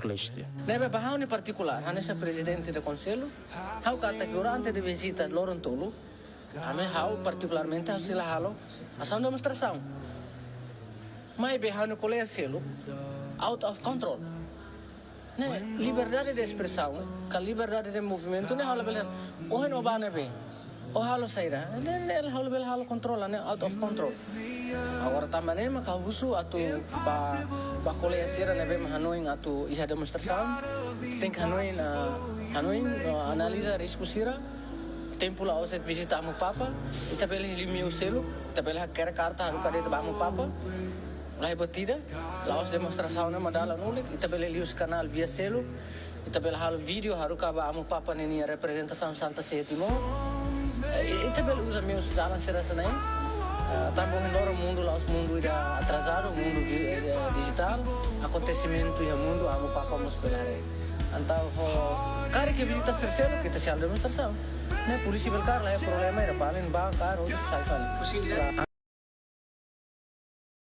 Leste. Neve bahau ni particular, hanessa presidente do conselho, hau kata que durante de visita Lorontolo, ame hau particularmente hau sila halo ação demonstração. Mas behau no colégio selo, out of control. Né, liberdade de expressão, com liberdade de movimento, né, halo belen, oh no ba ne be, oh halo saira, né, halo bel halo controla, né, out of control. Agora também mas kau busu atu ba colégio sera né, be Hanoi atu iha demonstração, tem que Hanoi analisa risco sira. Tempo lá você visitar meu papa, e também ele me selo, também ele quer carta haru kade de meu papa. Lá batida, lá os demonstração na madala nulik, e também ele os canal via selo, e também hal vídeo haru kaba meu papa nenia representação Santa Sétimo. E também usa meus dalam serasa naik. Também no mundo lá os mundo ida atrasado, mundo digital, acontecimento e mundo amo papa muspelar. Então, cara que visita selo kita sial demonstração. Né, polisi belkar lah ya problema era paling bakar, udah selesai.